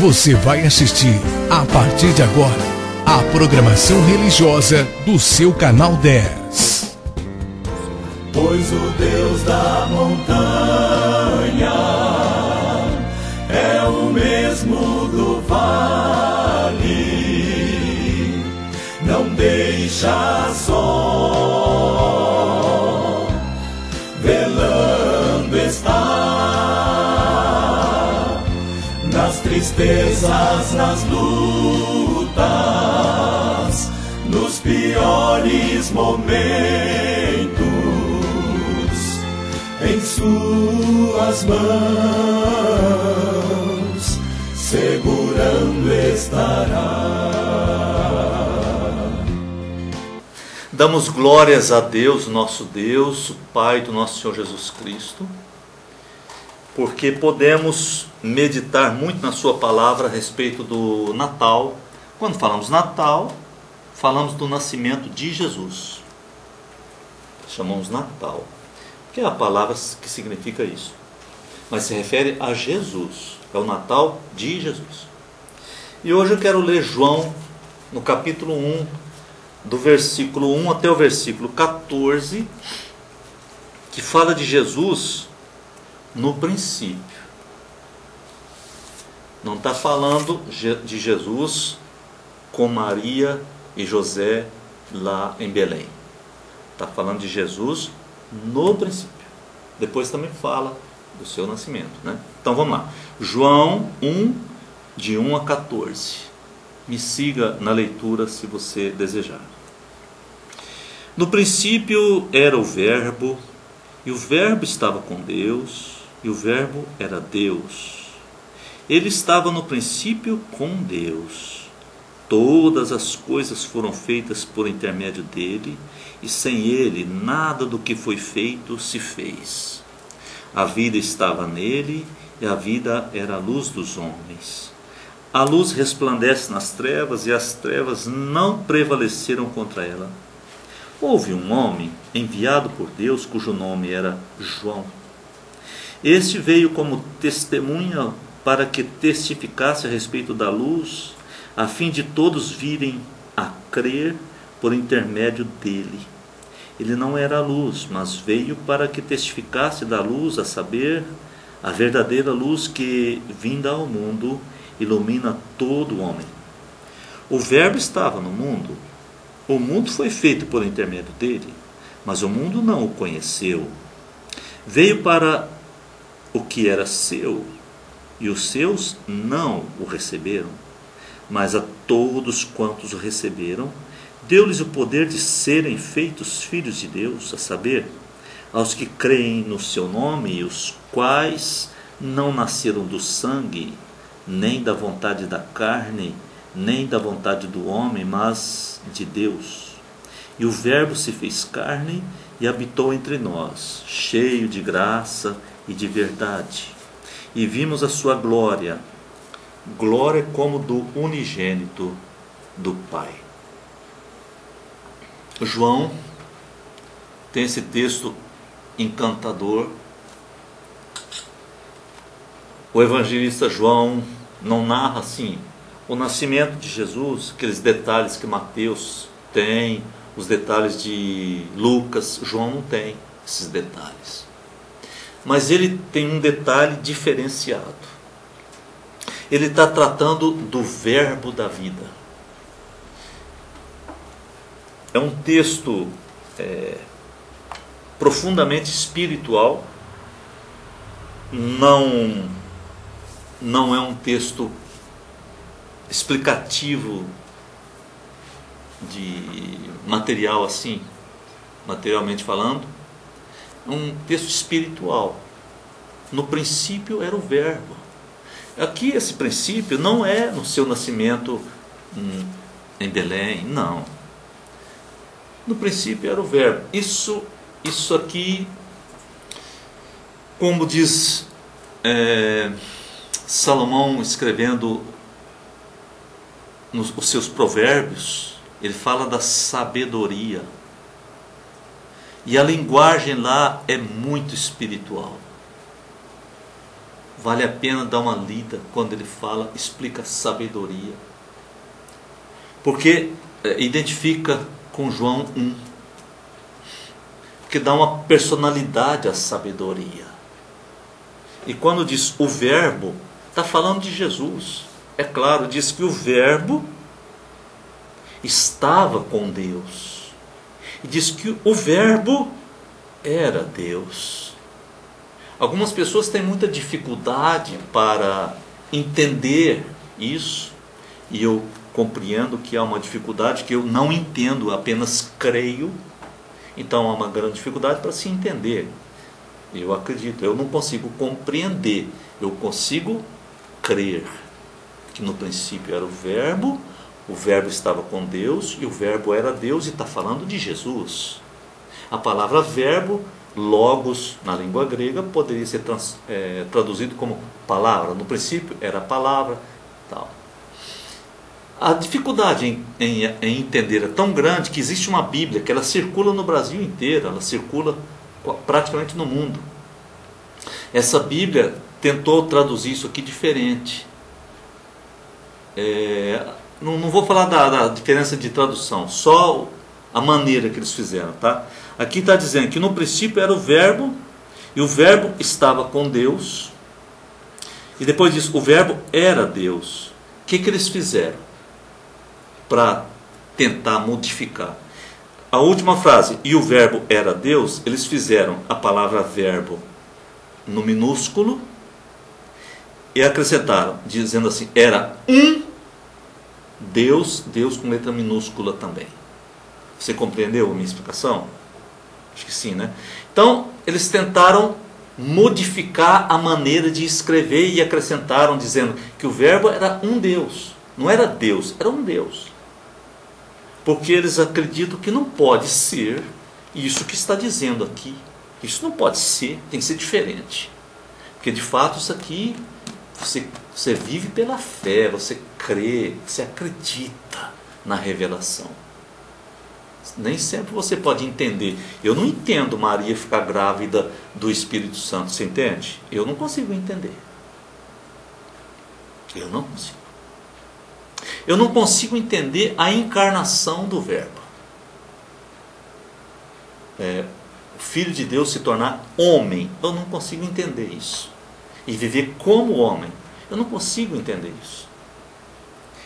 Você vai assistir, a partir de agora, a programação religiosa do seu canal 10. Pois o Deus da montanha é o mesmo do vale, não deixa só, velando está, nas tristezas, nas lutas, nos piores momentos, em suas mãos segurando estará. Damos glórias a Deus, nosso Deus, o Pai do nosso Senhor Jesus Cristo, porque podemos meditar muito na sua palavra a respeito do Natal. Quando falamos Natal, falamos do nascimento de Jesus. Chamamos Natal, que é a palavra que significa isso, mas se refere a Jesus, é o Natal de Jesus. E hoje eu quero ler João, no capítulo 1, do versículo 1 até o versículo 14, que fala de Jesus no princípio. Não está falando de Jesus com Maria e José lá em Belém. Está falando de Jesus no princípio. Depois também fala do seu nascimento, né? Então vamos lá. João 1, de 1 a 14. Me siga na leitura se você desejar. No princípio era o Verbo, e o Verbo estava com Deus, e o Verbo era Deus. Ele estava no princípio com Deus. Todas as coisas foram feitas por intermédio dele, e sem ele nada do que foi feito se fez. A vida estava nele, e a vida era a luz dos homens. A luz resplandece nas trevas, e as trevas não prevaleceram contra ela. Houve um homem enviado por Deus, cujo nome era João. Este veio como testemunha para que testificasse a respeito da luz, a fim de todos virem a crer por intermédio dele. Ele não era a luz, mas veio para que testificasse da luz, a saber, a verdadeira luz que, vinda ao mundo, ilumina todo homem. O Verbo estava no mundo. O mundo foi feito por intermédio dele, mas o mundo não o conheceu. Veio para o que era seu, e os seus não o receberam. Mas a todos quantos o receberam, deu-lhes o poder de serem feitos filhos de Deus, a saber, aos que creem no seu nome, os quais não nasceram do sangue, nem da vontade da carne, nem da vontade do homem, mas de Deus. E o Verbo se fez carne e habitou entre nós, cheio de graça e de verdade. E vimos a sua glória, glória como do unigênito do Pai. João tem esse texto encantador. O evangelista João não narra assim o nascimento de Jesus, aqueles detalhes que Mateus tem, os detalhes de Lucas. João não tem esses detalhes, mas ele tem um detalhe diferenciado. Ele está tratando do verbo da vida. É um texto profundamente espiritual. Não é um texto explicativo de material assim, materialmente falando. É um texto espiritual. No princípio era o Verbo. Aqui esse princípio não é no seu nascimento em Belém, não. No princípio era o Verbo. Isso aqui, como diz Salomão escrevendo os seus provérbios, ele fala da sabedoria. E a linguagem lá é muito espiritual. vale a pena dar uma lida quando ele fala, explica sabedoria. Porque identifica com João 1. Porque dá uma personalidade à sabedoria. E quando diz o verbo, está falando de Jesus. É claro, diz que o verbo estava com Deus. E diz que o verbo era Deus. Algumas pessoas têm muita dificuldade para entender isso. E eu compreendo que há uma dificuldade que eu não entendo, apenas creio. Então há uma grande dificuldade para se entender. Eu acredito, eu não consigo compreender, eu consigo crer que no princípio era o verbo estava com Deus e o verbo era Deus, e está falando de Jesus. A palavra verbo, logos, na língua grega, poderia ser traduzido como palavra. No princípio era a palavra, tal. A dificuldade em entender é tão grande que existe uma Bíblia que ela circula no Brasil inteiro, ela circula praticamente no mundo. Essa Bíblia tentou traduzir isso aqui diferente. Não vou falar da diferença de tradução, só a maneira que eles fizeram, tá? Aqui está dizendo que no princípio era o verbo, e o verbo estava com Deus, e depois diz, o verbo era Deus. O que eles fizeram para tentar modificar? A última frase, e o verbo era Deus, eles fizeram a palavra verbo no minúsculo e acrescentaram, dizendo assim, era um Deus, Deus com letra minúscula também. Você compreendeu a minha explicação? Acho que sim, né? Então, eles tentaram modificar a maneira de escrever e acrescentaram, dizendo que o verbo era um Deus. Não era Deus, era um Deus. Porque eles acreditam que não pode ser isso que está dizendo aqui. Isso não pode ser, tem que ser diferente. Porque de fato isso aqui, você vive pela fé, você crê, você acredita na revelação. Nem sempre você pode entender. Eu não entendo Maria ficar grávida do Espírito Santo, você entende? Eu não consigo entender. Eu não consigo. Eu não consigo entender a encarnação do verbo. O Filho de Deus se tornar homem. Eu não consigo entender isso. E viver como homem. Eu não consigo entender isso.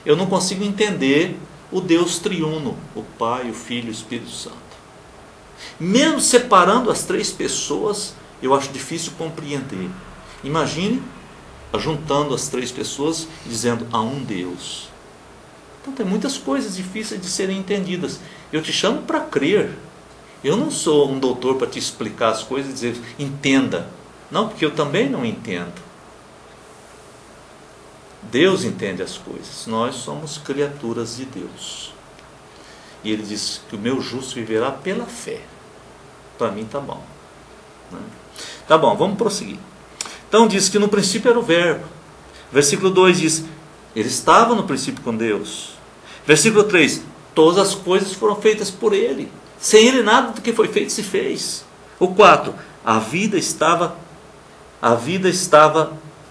Eu não consigo entender o Deus triuno, o Pai, o Filho e o Espírito Santo. Mesmo separando as três pessoas, eu acho difícil compreender. Imagine juntando as três pessoas, dizendo há um Deus. Então tem muitas coisas difíceis de serem entendidas. Eu te chamo para crer. Eu não sou um doutor para te explicar as coisas e dizer, entenda. Não, porque eu também não entendo. Deus entende as coisas. Nós somos criaturas de Deus. E Ele diz que o meu justo viverá pela fé. Para mim está bom. Né? Tá bom, vamos prosseguir. Então diz que no princípio era o verbo. Versículo 2 diz, ele estava no princípio com Deus. Versículo 3, todas as coisas foram feitas por Ele. Sem Ele nada do que foi feito se fez. O 4, a vida estava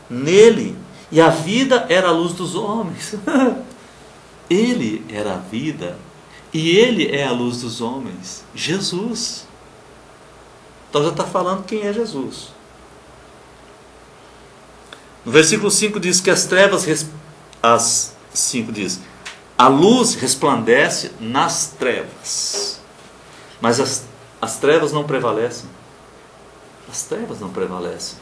nele. E a vida era a luz dos homens. Ele era a vida. E Ele é a luz dos homens. Jesus. Então já está falando quem é Jesus. No versículo 5 diz que as trevas... a luz resplandece nas trevas. Mas as trevas não prevalecem. As trevas não prevalecem.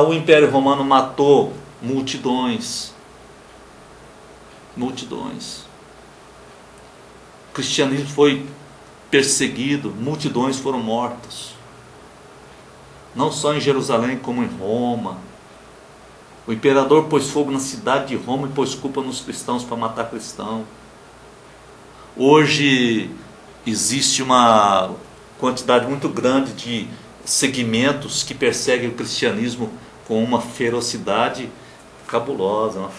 O Império Romano matou multidões. Multidões. O cristianismo foi perseguido, multidões foram mortas. Não só em Jerusalém, como em Roma. O imperador pôs fogo na cidade de Roma e pôs culpa nos cristãos para matar cristão. Hoje existe uma quantidade muito grande de segmentos que perseguem o cristianismo com uma ferocidade cabulosa, uma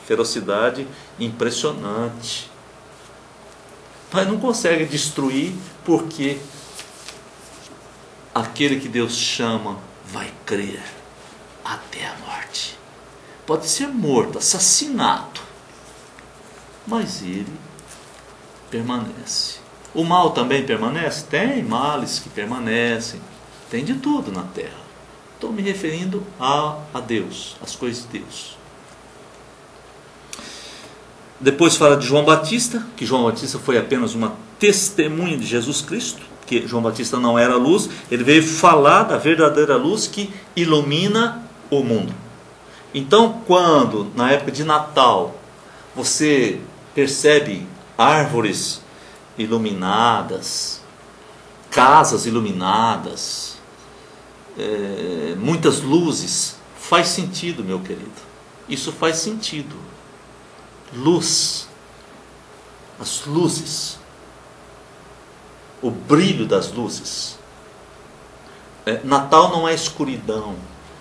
ferocidade impressionante. Mas não consegue destruir porque aquele que Deus chama vai crer. até a morte. Pode ser morto, assassinado, mas ele permanece. O mal também permanece? Tem males que permanecem, tem de tudo na terra. Estou me referindo a Deus, às coisas de Deus. Depois fala de João Batista, que João Batista foi apenas uma testemunha de Jesus Cristo, que João Batista não era luz, ele veio falar da verdadeira luz que ilumina o mundo. Então, quando na época de Natal você percebe árvores iluminadas, casas iluminadas, muitas luzes, faz sentido, meu querido. Isso faz sentido. Luz, as luzes, o brilho das luzes. Natal não é escuridão.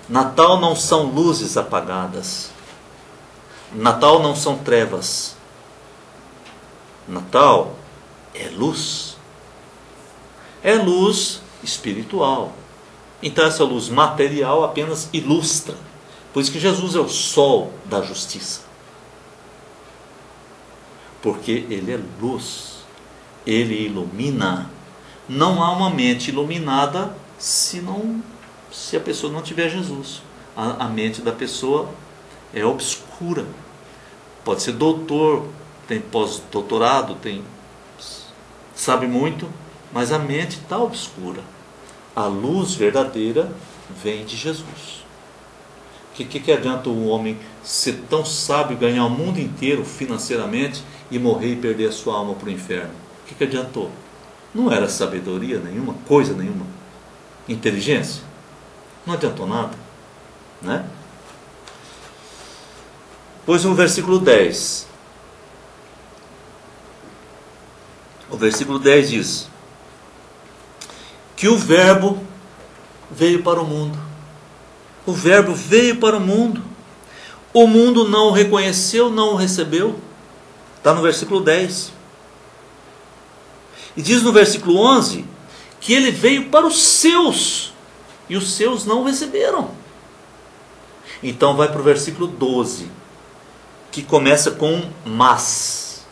Natal não são luzes apagadas. Natal não são trevas. Natal é luz. É luz espiritual. Então essa luz material apenas ilustra. Por isso que Jesus é o sol da justiça. Porque ele é luz. Ele ilumina. Não há uma mente iluminada se a pessoa não tiver Jesus. A mente da pessoa é obscura. Pode ser doutor, tem pós-doutorado, sabe muito, mas a mente está obscura. A luz verdadeira vem de Jesus. O que adianta um homem ser tão sábio, ganhar o mundo inteiro financeiramente e morrer e perder a sua alma para o inferno? O que adiantou? Não era sabedoria nenhuma, coisa nenhuma, inteligência. Não adiantou nada, né? Pois no versículo 10. O versículo 10 diz que o Verbo veio para o mundo. O Verbo veio para o mundo. O mundo não o reconheceu, não o recebeu. Está no versículo 10. E diz no versículo 11 que ele veio para os seus, e os seus não o receberam. Então vai para o versículo 12, que começa com mas.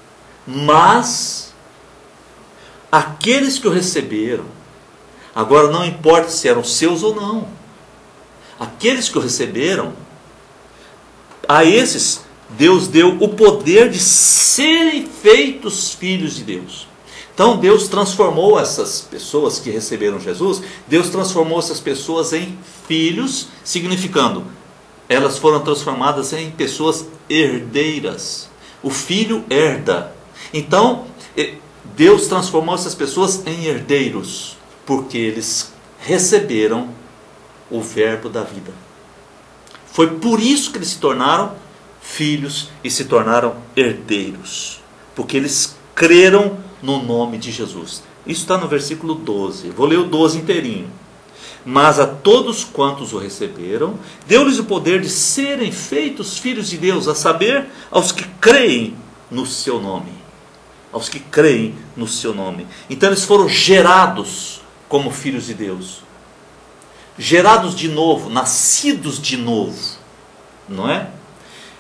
Mas aqueles que o receberam, agora não importa se eram seus ou não, aqueles que o receberam, a esses Deus deu o poder de serem feitos filhos de Deus. Então Deus transformou essas pessoas que receberam Jesus, Deus transformou essas pessoas em filhos, significando, elas foram transformadas em pessoas herdeiras. O filho herda. Então Deus transformou essas pessoas em herdeiros, porque eles receberam o verbo da vida. Foi por isso que eles se tornaram filhos e se tornaram herdeiros, porque eles creram no nome de Jesus. Isso está no versículo 12. Vou ler o 12 inteirinho. Mas a todos quantos o receberam, deu-lhes o poder de serem feitos filhos de Deus, a saber, aos que creem no seu nome. Aos que creem no seu nome. Então eles foram gerados como filhos de Deus. Gerados de novo, nascidos de novo. Não é?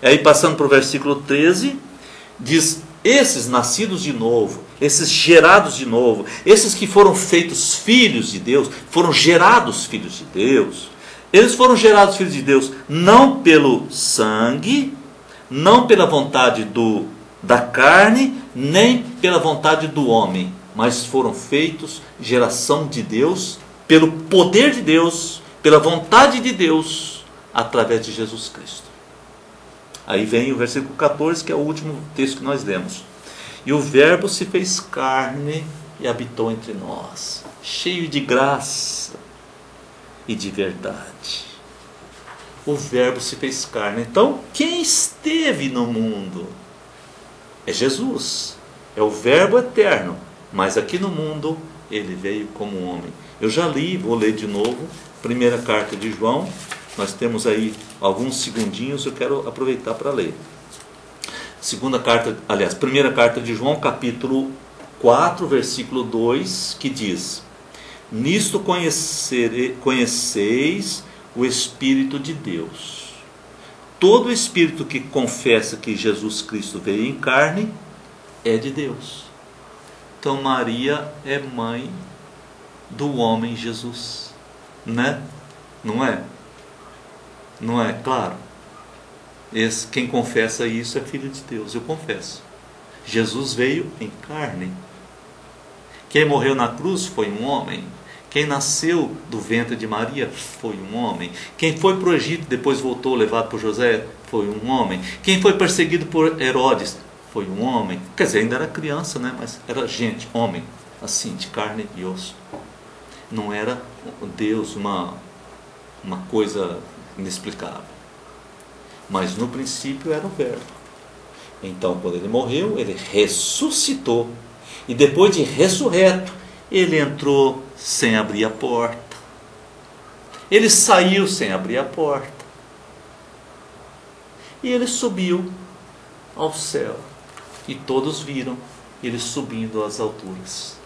E aí passando para o versículo 13, diz, esses nascidos de novo, esses gerados de novo, esses que foram feitos filhos de Deus, foram gerados filhos de Deus, eles foram gerados filhos de Deus não pelo sangue, não pela vontade da carne, nem pela vontade do homem, mas foram feitos geração de Deus, pelo poder de Deus, pela vontade de Deus, através de Jesus Cristo. Aí vem o versículo 14, que é o último texto que nós lemos. E o Verbo se fez carne e habitou entre nós, cheio de graça e de verdade. O Verbo se fez carne. Então, quem esteve no mundo? É Jesus. É o Verbo eterno. Mas aqui no mundo, ele veio como homem. Eu já li, vou ler de novo, primeira carta de João. Nós temos aí alguns segundinhos, eu quero aproveitar para ler. Primeira carta de João, capítulo 4, versículo 2, que diz: Nisto conheceis o Espírito de Deus. Todo espírito que confessa que Jesus Cristo veio em carne é de Deus. Então Maria é mãe do homem Jesus, né? Não é? Não é? Claro. Quem confessa isso é filho de Deus, eu confesso. Jesus veio em carne. Quem morreu na cruz foi um homem. Quem nasceu do ventre de Maria foi um homem. Quem foi para o Egito e depois voltou levado por José foi um homem. Quem foi perseguido por Herodes foi um homem. Quer dizer, ainda era criança, né? Mas era gente, homem, assim, de carne e osso. Não era Deus uma coisa inexplicável. Mas no princípio era o Verbo. Então, quando ele morreu, ele ressuscitou. E depois de ressurreto, ele entrou sem abrir a porta. Ele saiu sem abrir a porta. E ele subiu ao céu. E todos viram ele subindo às alturas.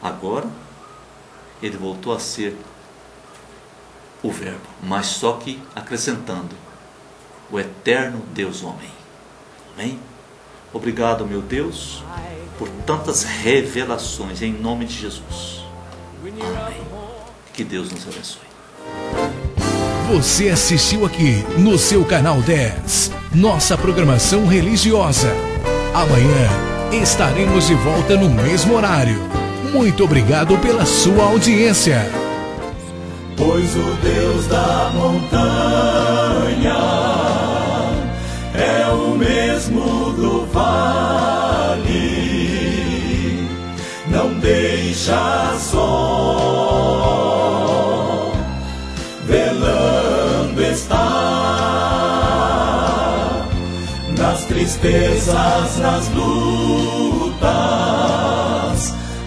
Agora, ele voltou a ser o Verbo, mas só que acrescentando: o eterno Deus homem. Amém? Obrigado, meu Deus, por tantas revelações em nome de Jesus. Amém. Que Deus nos abençoe. Você assistiu aqui no seu canal 10, nossa programação religiosa. Amanhã estaremos de volta no mesmo horário. Muito obrigado pela sua audiência. Pois o Deus da montanha é o mesmo do vale, não deixa só, velando está, nas tristezas, nas lutas,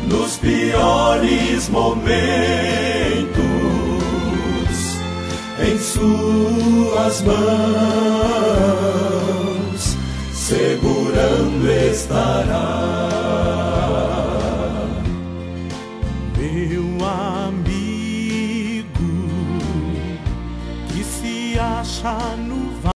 nos piores momentos, em suas mãos segurando estará.